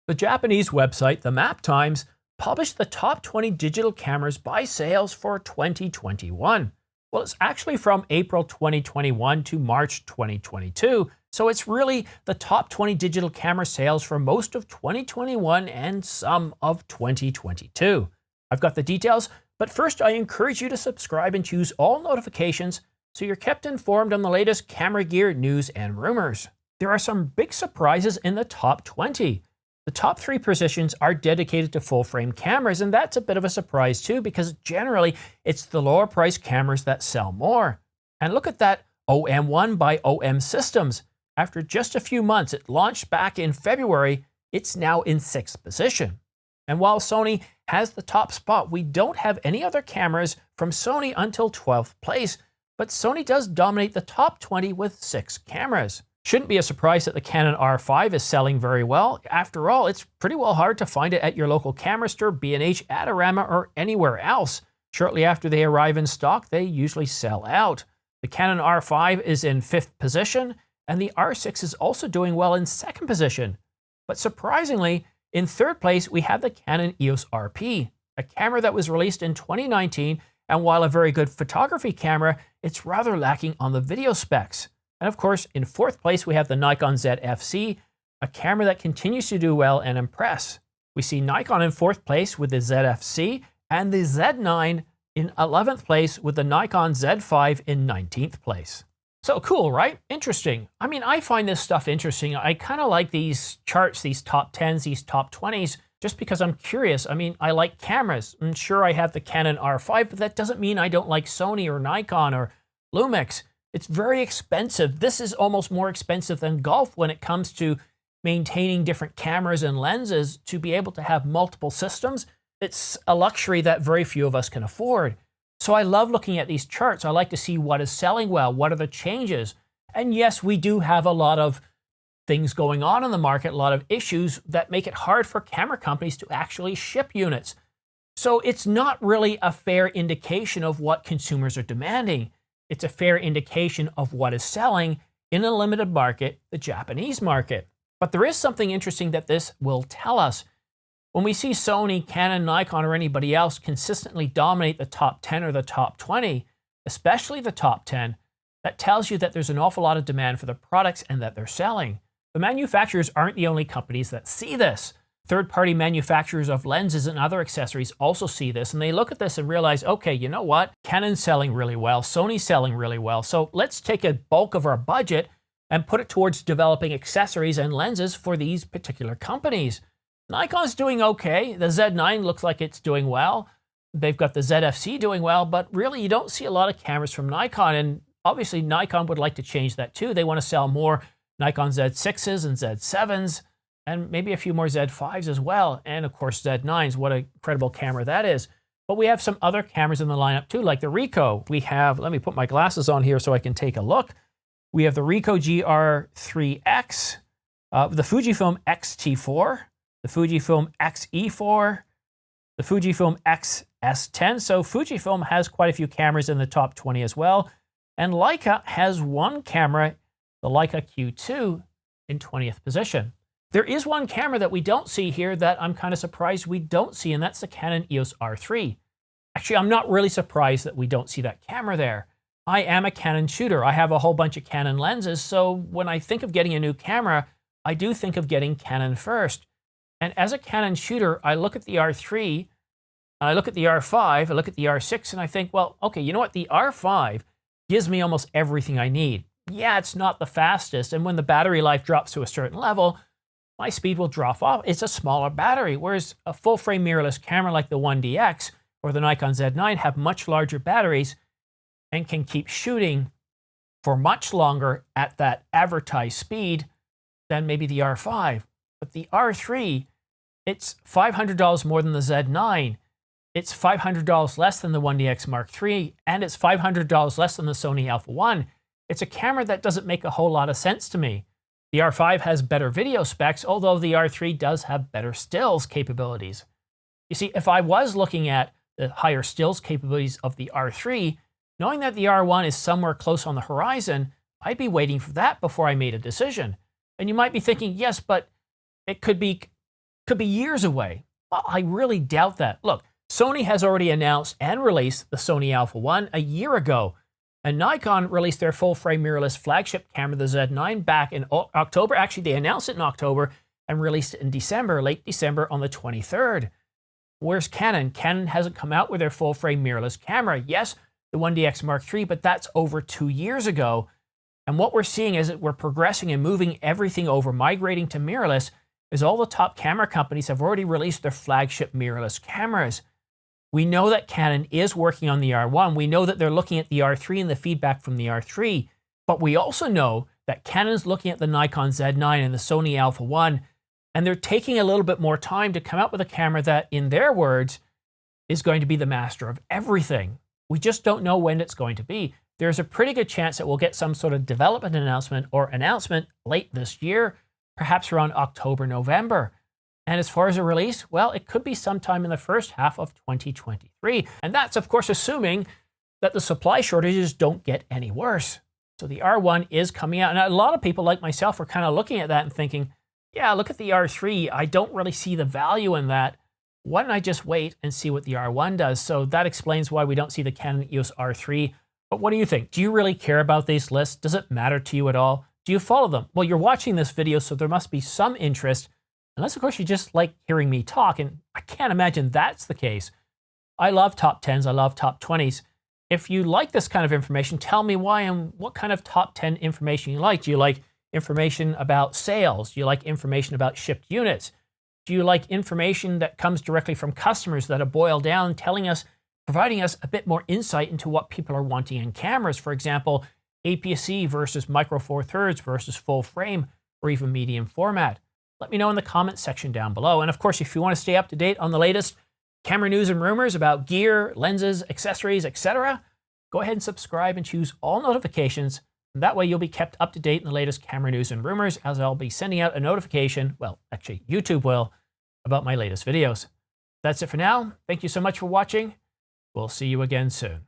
The Japanese website, the Map Times, published the top 20 digital cameras by sales for 2021. Well, it's actually from April 2021 to March 2022, so it's really the top 20 digital camera sales for most of 2021 and some of 2022. I've got the details, but first I encourage you to subscribe and choose all notifications so you're kept informed on the latest camera gear news and rumors. There are some big surprises in the top 20. The top 3 positions are dedicated to full-frame cameras, and that's a bit of a surprise too, because generally it's the lower-priced cameras that sell more. And look at that OM1 by OM Systems. After just a few months, it launched back in February, it's now in 6th position. And while Sony has the top spot, we don't have any other cameras from Sony until 12th place, but Sony does dominate the top 20 with 6 cameras. Shouldn't be a surprise that the Canon R5 is selling very well. After all, it's pretty well hard to find it at your local camera store, B&H, Adorama, or anywhere else. Shortly after they arrive in stock, they usually sell out. The Canon R5 is in 5th position, and the R6 is also doing well in 2nd position. But surprisingly, in 3rd place, we have the Canon EOS RP, a camera that was released in 2019, and while a very good photography camera, it's rather lacking on the video specs. And of course, in 4th place, we have the Nikon ZFC, a camera that continues to do well and impress. We see Nikon in 4th place with the ZFC, and the Z9 in 11th place with the Nikon Z5 in 19th place. So cool, right? Interesting. I mean, I find this stuff interesting. I kind of like these charts, these top 10s, these top 20s, just because I'm curious. I mean, I like cameras. I'm sure I have the Canon R5, but that doesn't mean I don't like Sony or Nikon or Lumix. It's very expensive. This is almost more expensive than golf when it comes to maintaining different cameras and lenses. To be able to have multiple systems, it's a luxury that very few of us can afford. So I love looking at these charts. I like to see what is selling well, what are the changes. And yes, we do have a lot of things going on in the market, a lot of issues that make it hard for camera companies to actually ship units. So it's not really a fair indication of what consumers are demanding. It's a fair indication of what is selling in a limited market, the Japanese market. But there is something interesting that this will tell us. When we see Sony, Canon, Nikon, or anybody else consistently dominate the top 10 or the top 20, especially the top 10, that tells you that there's an awful lot of demand for the products and that they're selling. The manufacturers aren't the only companies that see this. Third-party manufacturers of lenses and other accessories also see this, and they look at this and realize, okay, you know what? Canon's selling really well, Sony's selling really well, so let's take a bulk of our budget and put it towards developing accessories and lenses for these particular companies. Nikon's doing okay. The Z9 looks like it's doing well. They've got the ZFC doing well, but really you don't see a lot of cameras from Nikon, and obviously Nikon would like to change that too. They want to sell more Nikon Z6s and Z7s, and maybe a few more Z5s as well, and of course Z9s. What an incredible camera that is. But we have some other cameras in the lineup too, like the Ricoh. We have, let me put my glasses on here so I can take a look. We have the Ricoh GR3X, the Fujifilm X-T4, the Fujifilm X-E4, the Fujifilm X-S10. So Fujifilm has quite a few cameras in the top 20 as well. And Leica has one camera, the Leica Q2, in 20th position. There is one camera that we don't see here that I'm kind of surprised we don't see, and that's the Canon EOS R3. Actually, I'm not really surprised that we don't see that camera there. I am a Canon shooter. I have a whole bunch of Canon lenses, so when I think of getting a new camera, I do think of getting Canon first. And as a Canon shooter, I look at the R3, I look at the R5, I look at the R6, and I think, well, okay, you know what? The R5 gives me almost everything I need. Yeah, it's not the fastest, and when the battery life drops to a certain level, my speed will drop off. It's a smaller battery, whereas a full-frame mirrorless camera like the 1DX or the Nikon Z9 have much larger batteries and can keep shooting for much longer at that advertised speed than maybe the R5. But the R3, it's $500 more than the Z9. It's $500 less than the 1DX Mark III, and it's $500 less than the Sony Alpha 1. It's a camera that doesn't make a whole lot of sense to me. The R5 has better video specs, although the R3 does have better stills capabilities. You see, if I was looking at the higher stills capabilities of the R3, knowing that the R1 is somewhere close on the horizon, I'd be waiting for that before I made a decision. And you might be thinking, yes, but it could be could be years away. Well, I really doubt that. Look, Sony has already announced and released the Sony Alpha 1 a year ago, and Nikon released their full-frame mirrorless flagship camera, the Z9, back in October. Actually, they announced it in October and released it in December, late December on the 23rd. Where's Canon? Canon hasn't come out with their full-frame mirrorless camera. Yes, the 1DX Mark III, but that's over 2 years ago. And what we're seeing is that we're progressing and moving everything over, migrating to mirrorless, as all the top camera companies have already released their flagship mirrorless cameras. We know that Canon is working on the R1. We know that they're looking at the R3 and the feedback from the R3. But we also know that Canon's looking at the Nikon Z9 and the Sony Alpha 1, and they're taking a little bit more time to come out with a camera that, in their words, is going to be the master of everything. We just don't know when it's going to be. There's a pretty good chance that we'll get some sort of development announcement or announcement late this year, perhaps around October, November. And as far as a release, well, it could be sometime in the first half of 2023. And that's, of course, assuming that the supply shortages don't get any worse. So the R1 is coming out. And a lot of people like myself are kind of looking at that and thinking, yeah, look at the R3. I don't really see the value in that. Why don't I just wait and see what the R1 does? So that explains why we don't see the Canon EOS R3. But what do you think? Do you really care about these lists? Does it matter to you at all? Do you follow them? Well, you're watching this video, so there must be some interest. Unless, of course, you just like hearing me talk, and I can't imagine that's the case. I love top 10s. I love top 20s. If you like this kind of information, tell me why and what kind of top 10 information you like. Do you like information about sales? Do you like information about shipped units? Do you like information that comes directly from customers that are boiled down, providing us a bit more insight into what people are wanting in cameras? For example, APS-C versus micro four thirds versus full frame or even medium format. Let me know in the comments section down below. And of course, if you want to stay up to date on the latest camera news and rumors about gear, lenses, accessories, etc., go ahead and subscribe and choose all notifications. And that way you'll be kept up to date in the latest camera news and rumors, as I'll be sending out a notification, well, actually YouTube will, about my latest videos. That's it for now. Thank you so much for watching. We'll see you again soon.